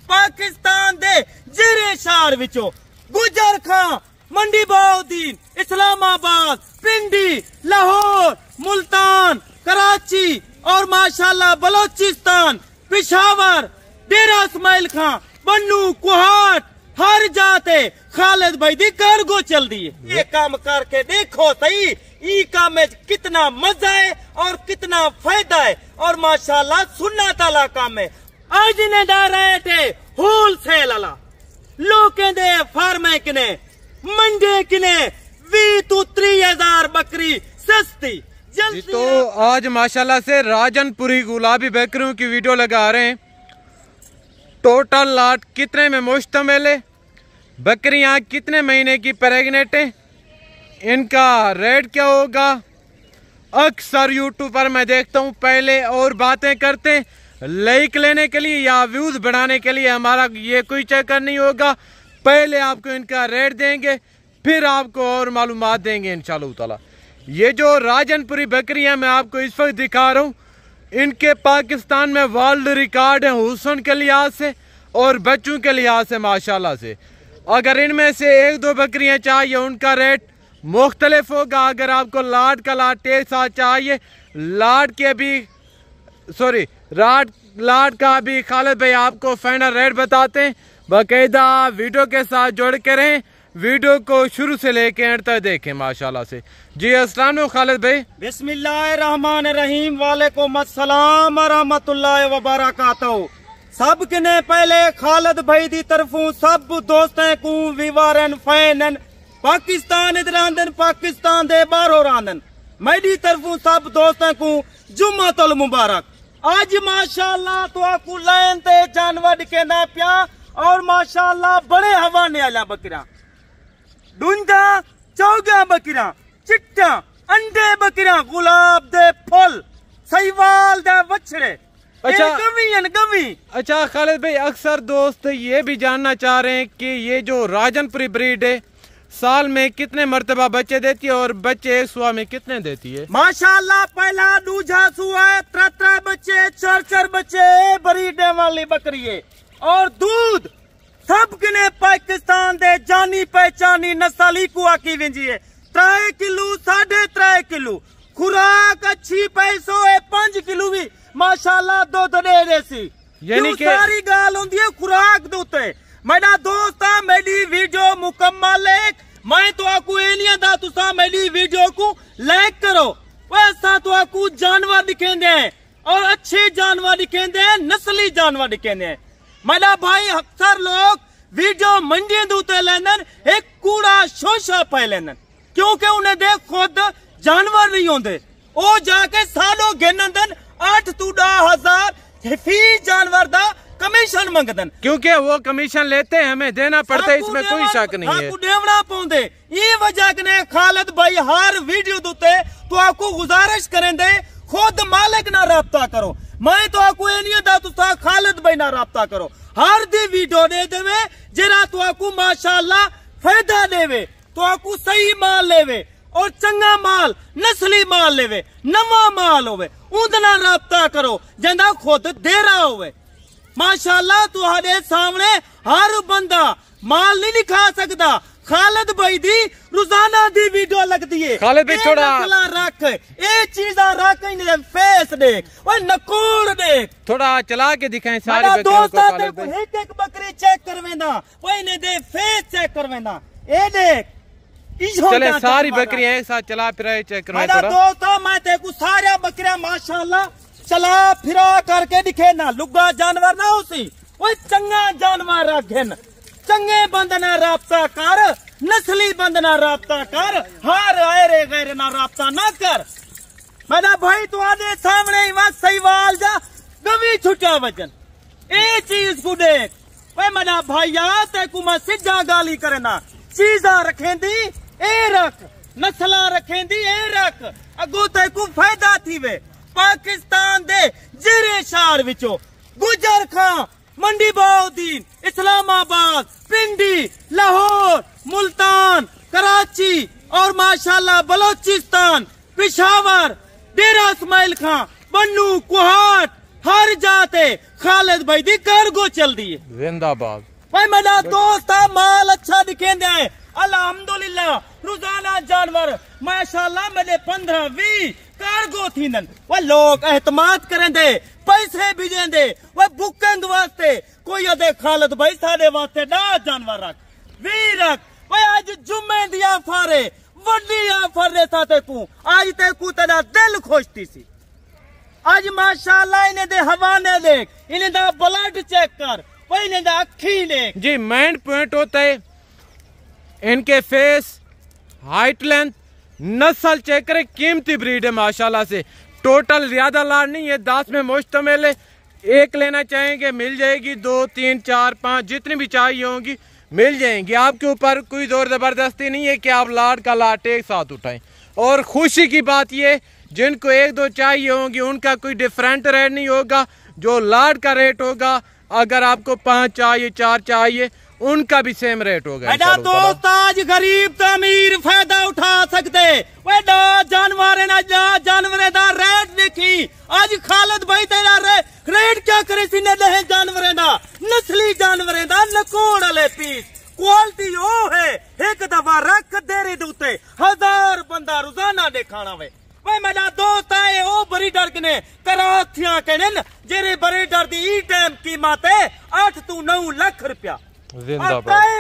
पाकिस्तान दे जिरे शहर विचों गुजर खां, मंडी बहाउद्दीन, इस्लामाबाद, पिंडी, लाहौर, मुल्तान, कराची और माशाल्लाह बलोचिस्तान, पेशावर, डेरा इस्माइल खां, बन्नू, कुहाट, हर जाते खालिद भाई दी कार्गो चल दी है। ये काम करके देखो सही, ई काम में कितना मजा है और कितना फायदा है और माशाल्लाह सुन्ना ताला काम है। आज ने दा रहे थे होलसेल वाला, लोकें दे फार्मे किने मंडे किने 20 to 30,000 बकरी सस्ती जल्दी। तो आज माशाल्लाह से राजनपुरी गुलाबी बकरियों की वीडियो लगा रहे हैं। टोटल लाट कितने में मुश्तमिल है, बकरियां कितने महीने की प्रेग्नेंट है, इनका रेट क्या होगा। अक्सर यूट्यूब पर मैं देखता हूं पहले और बातें करते हैं, लाइक लेने के लिए या व्यूज बढ़ाने के लिए। हमारा ये कोई चक्कर नहीं होगा, पहले आपको इनका रेट देंगे फिर आपको और मालूमात देंगे इंशाअल्लाह ताला। ये जो राजनपुरी बकरियां मैं आपको इस वक्त दिखा रहा हूँ, इनके पाकिस्तान में वर्ल्ड रिकॉर्ड है हुस्न के लिहाज से और बच्चों के लिहाज से माशाल्लाह से। अगर इनमें से 1-2 बकरियां चाहिए उनका रेट मुख्तलिफ होगा। अगर आपको लाट का लाट एक साथ चाहिए, लाट का भी खालिद भाई आपको फाइनल रेट बताते हैं। बाकायदा वीडियो के साथ जुड़ के रहें, वीडियो को शुरू से लेके एंड तक देखें माशाल्लाह से। जी अस्सलाम वालेकुम खालिद भाई। बिस्मिल्लाहिर्रहमानिर्रहीम, वालेकुम अस्सलाम व रहमतुल्लाहि व बरकातहू। सब कने पहले खालिद भाई दी तरफों सब दोस्तें को विवारन फैनन पाकिस्तान इधर आंदन, पाकिस्तान दे बाहरों आंदन, मेरी तरफों सब दोस्तें को जुम्मतुल मुबारक। आज माशाल्लाह तो आपको लाइन ते जानवर के ना पिया और माशाल्लाह बड़े हवाने वाला बकरा, डूंजा चौगा बकरा, चिट्टा अंडे बकरा, गुलाब दे फुल, सहीवाल दे बछड़े। अच्छा गवी। अच्छा खालिद भाई, अक्सर दोस्त ये भी जानना चाह रहे हैं कि ये जो राजनपुरी ब्रीड है साल में कितने मर्तबा बच्चे देती है और बच्चे एक सुआ में कितने देती है। माशाल्लाह पहला दूजा सुआ है, 3 बच्चे 4 बच्चे ब्रीड वाली बकरी है और दूध सब किने पाकिस्तान दे जानी पहचानी नस्ली को आकी विंजी है। 3 किलो 3.5 किलो खुराक अच्छी पैसों है, 5 किलो भी माशाल्लाह दूध दे देसी। यानी कि सारी गाल होती है खुराक दूते। मेरा दोस्त मेरी वीडियो मुकम्मल है, मैं तो आपको ये नहीं आता तुसा मेरी वीडियो को लाइक करो। वैसा तो आपको जानवर दिखेंगे हैं और अच्छे जानवर दिखेंगे हैं, नस्ली जानवर दिखेंगे हैं। मेरा भाई अक्सर लोग वीडियो मंडी दूते लेनन एक कूड़ा शोशा पे लेनन, क्योंकि उन्हें देख खुद जानवर नहीं होंगे, वो जाके सालों गिनन 8 to 10,000 फी जानवर दा कमीशन मंगदन, क्योंकि वो कमीशन लेते हैं हमें देना पड़ता है, इसमें कोई शक नहीं है। देवना पाउंदे ये वजह ने खालिद भाई हर वीडियो दूते तो आपको गुजारिश करेंगे खुद मालिक ना राब्ता करो। मैं तो आपको ये नहीं दा तुसा खालिद भाई ना राब्ता करो, हर दी वीडियो दे देवे जरा तो आपको माशाल्लाह फायदा देवे, तो आपको सही माल लेवे और चंगा माल नस्ली माल लेवे, नवा माल होवे, उदना राब्ता करो जंदा खुद देरा होवे। माशाल्लाह तुहाडे सामने हर बंदा माल नहीं दिखा सकता। खालिद भाई दी रोजाना दी वीडियो लगती है। खालिद भाई थोड़ा रख ये चीजा रख, फेस देख, ओए नकोड़ देख, थोड़ा चला के दिखाएं सारे बकरियों को। एक बकरी चेक करवेंदा, ओए ने दे फेस चेक करवेंदा, ए देख चले सारी बकरियां एक साथ चला फिरा चेक करवाएं थोड़ा। दोस्तों मैं तेको सारा बकरियां माशाल्लाह चला फिरा करके दिखे ना, लुगा जानवर ना उसी, वो चंगा जानवर रखेन, चंगे बंदना राब्ता कर, नस्ली बंदना राब्ता कर, हर आयरे गैर ना राब्ता ना कर। मेरा भाई तो आदे सामने ही वहां सहीवाल जा गवी छुटा वजन, ए चीज को देख। भाई मेरा भाई तेको मैं सीधा गाली करना, चीजा रखेंदी ए रख, नस्ला रखेंदी ए रख, अगो तेको फायदा थी वे। पाकिस्तान दे जिरे शहर विचों गुजर खां, मंडी बहाउद्दीन, इस्लामाबाद, पिंडी, लाहौर, मुल्तान, कराची और माशाल्लाह बलोचिस्तान, पेशावर, डेरा इस्माइल खां, बन्नू, कुहाट, हर जाते खालिद भाई दी कार्गो चल दी है। जिंदाबाद भाई मेरा दोस्त माल अच्छा दिखेंदे है अल्हम्दुलिल्लाह। रोजाना जानवर माशाल्लाह मेरे 15-20 कार्गो थी वो लोग एहतमाद करेंदे पैसे भेजेंदे वो बुकिंग वास्ते कोई अदे खालिद भाई साडे वास्ते ना जानवर रख वी रख। भाई आज जुम्मे दिया फारे वड्डी आफर देता तेकू आज तेकू तेरा दिल खुश थी सी। आज माशाल्लाह इन्हें दे हवाने देख इन्हें दा ब्लड चेक कर भाई इन्हें दा अखी देख जी। मेन पॉइंट होता है इनके फेस हाइट लेंथ नस्ल चेक करें कीमती ब्रीड है माशाल्लाह से। टोटल ज्यादा लाड नहीं है 10 में मुश्तमिल है। एक लेना चाहेंगे मिल जाएगी 2 3 4 5 जितनी भी चाहिए होंगी मिल जाएंगी। आपके ऊपर कोई जोर जबरदस्ती नहीं है कि आप लाड का लाट एक साथ उठाएं। और खुशी की बात ये जिनको 1-2 चाहिए होंगी उनका कोई डिफरेंट रेट नहीं होगा। जो लाड का रेट होगा अगर आपको 5 चाहिए 4 चाहिए उनका भी सेम रेट होगा। दोस्त आज गरीब तो अमीर फायदा उठा सकते जानवर जानवर दा रेट देखी। आज खालिद भाई तेरा रेट क्या करे सी ने जानवर दा नस्ली जानवर दा नकोड़ वाले पीस क्वालिटी ओ है। एक दफा रख देरे दूते 1000 बंदा रोजाना देखना वे। भाई मेरा दोस्त आए ओ बड़ी डर ने कराथियां कहने जेरे बड़े डर दी ई टाइम कीमत है 8 to 9 लाख रुपया।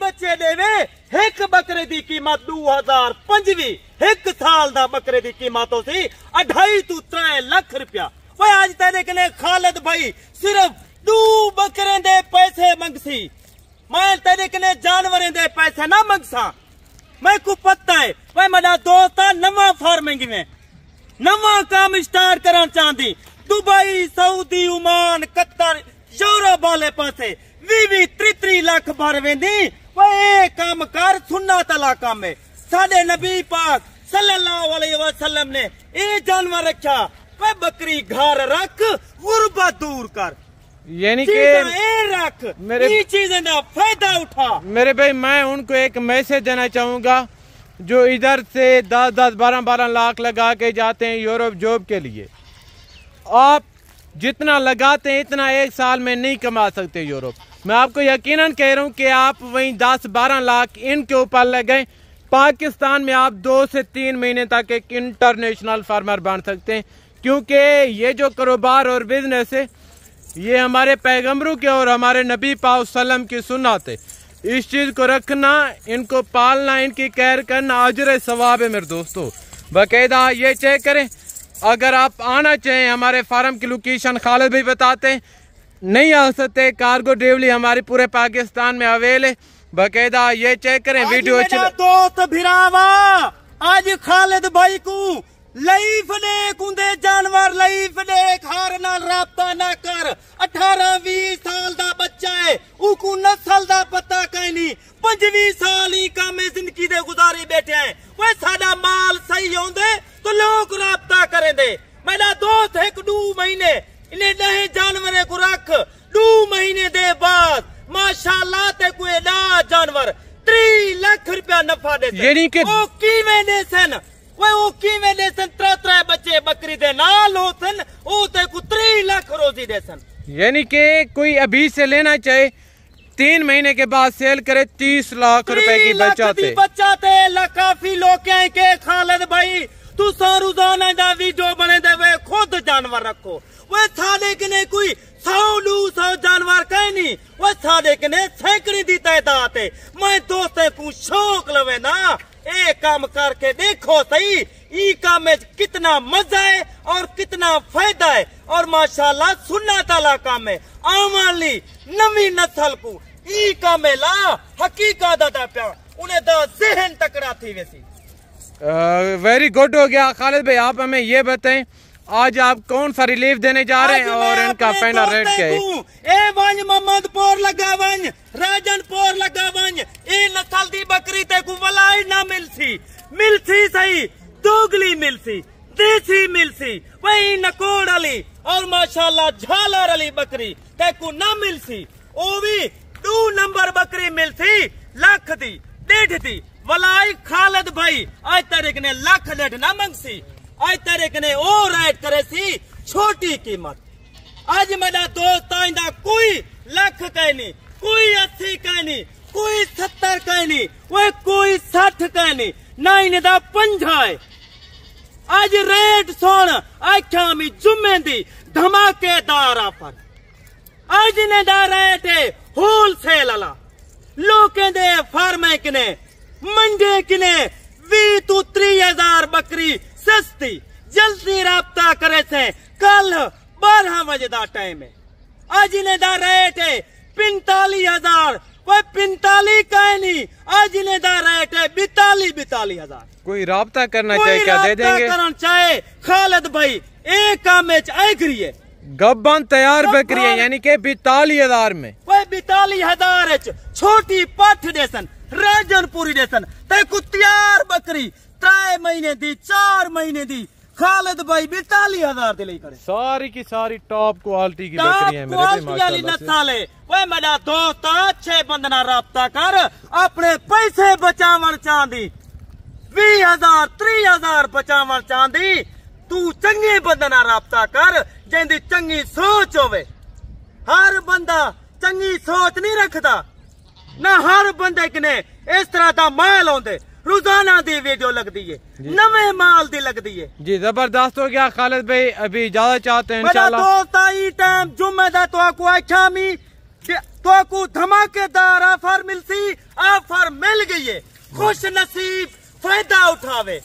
बच्चे देवे एक बकरे की कीमत 2025 एक साल दा बकरे की कीमत सी 2.5 to 3 लाख रुपया। भाई आज तेरे कने खालिद भाई सिर्फ 2 बकरे दे पैसे मंगसी। मैं तेरे कने जानवरें दे पैसे ना मंगसा मैं को पता है। भाई मेरा दोस्त नवा फार्मिंग में नवा काम स्टार्ट करना चाहती Dubai Saudi Oman Qatar Europe वाले पासे 20-30 लाख भर वेंदी। वो काम कर सुन्ना तलाका में साडे नबी पाक सल्लल्लाहु अलैहि वसल्लम ने ये जानवर रखा। वह बकरी घर रख गुर्बत दूर कर यानी कि रख मेरे चीजें का फायदा उठा। मेरे भाई मैं उनको एक मैसेज देना चाहूंगा जो इधर से 10-10 12-12 लाख लगा के जाते हैं यूरोप जॉब के लिए। आप जितना लगाते हैं इतना एक साल में नहीं कमा सकते यूरोप। मैं आपको यकीनन कह रहा हूं कि आप वहीं 10-12 लाख इनके ऊपर लगाएं पाकिस्तान में आप 2 से 3 महीने तक एक इंटरनेशनल फार्मर बन सकते हैं। क्योंकि ये जो कारोबार और बिजनेस है ये हमारे पैगंबरों के और हमारे नबी पाक सल्लम की सुन्नत है। इस चीज को रखना इनको पालना इनकी केयर करना अजर सवाब है मेरे दोस्तों। बाकायदा ये चेक करें अगर आप आना चाहें हमारे फार्म की लोकेशन खालिद भाई बताते हैं नहीं आ सकते कार्गो डिलीवरी हमारी पूरे पाकिस्तान में अवेल है। बाकायदा ये चेक करें वीडियो अच्छी दोस्त भिरावा आज खालिद भाई को लाइफ देख उन्दे जानवर लाइफ देख हार नाल राबता ना कर 18-20 साल दा बच्चा है उको नस्ल दा पता कहीं नहीं 25 साल ही काम जिंदगी दे गुजारी बैठे हैं। वह साडा माल सही होंदे तो लोग राबता करें दे। मेरा दोस्त 1-2 महीने इन्हें नए जानवर को रख 2 महीने दे बाद माशाल्लाह ते कोई ना जानवर 3 लाख रुपया नफा दे यानी कि ओ कीवें दे सन वो कीवें दे सन 3 बच्चे बकरी दे नाल हो सन ओ ते को 3 लाख रोजी दे सन। यानी कि कोई अभी से लेना चाहे 3 महीने के बाद सेल करे 30 लाख रुपए की बचाते काफी लोग के खालिद भाई तू रोजाना दा वीडियो बने दे खुद जानवर रखो। वह साढ़े कने कोई 100-200 जानवर कहीं नहीं वह साढ़े कने सैकड़ी दी तादाद है। मैं दोस्ते को शौक लवे ना ए काम करके देखो सही ई काम में कितना मजा है और कितना फायदा है। और माशाल्लाह सुन्ना ताला काम है आमाली नवी नस्ल को ई काम ला हकीकत दा प्या उन्हें दा जहन तकड़ा थी वैसी। वेरी गुड हो गया खालिद भाई। आप हमें ये बताएं आज आप कौन सा रिलीफ देने जा रहे हैं और इनका फाइनल रेट क्या है? ए वंज मोहम्मदपुर लगा वंज राजनपुर लगा वंज ए नस्ल दी बकरी ते को वलाई ना मिलसी सही दोगली मिलसी देसी मिलसी वही नकोड़ वाली और माशाल्लाह झालर वाली बकरी ते को ना मिलसी ओ भी 2 नंबर बकरी मिलसी लाख दी 1.5 दी वलाई खालिद भाई आज तारीख ने लाख 1.5 ना मंगसी आज तारीख ने ओ रेट करे सी छोटी कीमत आज मेरा दोस्त आइंदा कोई लख कहनी, कोई 80 कहनी, कोई 70 कहनी, वो कोई 60 कहनी, ना इन्हें पंजाए। आज रेट सुन आख्या मी जुम्मे दी धमाकेदार ऑफर। आज इन्हें दा रेट है होलसेल वाला। लोकें दे फार्मे किने मंडे किने 20 तो 30 हजार बकरी सस्ती। जल्दी राब्ता करे से कल 12 बजे दा टाइम है। आज इन्हें दा रेट है 45,000। कोई 45 का नहीं, आज इन्हें दा रेट है 42 हजार। कोई राब्ता करना चाहे क्या दे देंगे? करना चाहे खालिद भाई एक काम में एग्री है। गब्बन तैयार बकरी है यानी के 42,000 में। कोई 42,000 छोटी पठ देसन राजनपुरी देसन ते कुतियार बकरी 3 महीने दी 4 महीने दी खालिद भाई 42,000 दिले करे। सारी की सारी टॉप क्वालिटी की बकरी है मेरे पे माशाल्लाह से। वो मेरा दोस्त अच्छे बंद ना राब्ता कर, अपने पैसे बचावन चाहती 20,000 30,000 बचावन चाहती। तू चंगे बंद ना राब्ता कर जिंदी चंगी सोच होवे। हर बंदा चंगी सोच नहीं रखता, ना हर बंदे किने इस तरह का माल आउंदे। रोजाना दी वीडियो लगती है, नवे माल दी लगती है। जी जबरदस्त हो गया खालिद भाई, अभी ज्यादा चाहते हैं मेरा दोस्त आई टाइम जुम्मे दा तो आख्या मी तो धमाकेदार ऑफर मिलसी। ऑफर मिल गई है, खुश नसीब फायदा उठावे।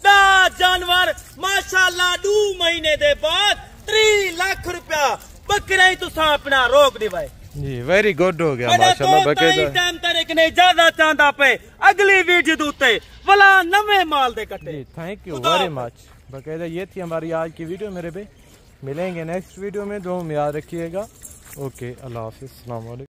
दा जानवर माशाल्लाह 2 महीने दे बाद 3 लाख रुपया बकरे तुसा अपना रोक दिवाए। जी वेरी गुड हो गया माशाल्लाह। टाइम तरीक ने ज्यादा चाहता पे अगली वीडियो दूते वाला नवे माल दे कटे। Thank you very much. बकायदा ये थी हमारी आज की वीडियो मेरे पे। मिलेंगे नेक्स्ट वीडियो में, दो याद रखिएगा। ओके अल्लाह हाफिज़, अस्सलाम वालेकुम।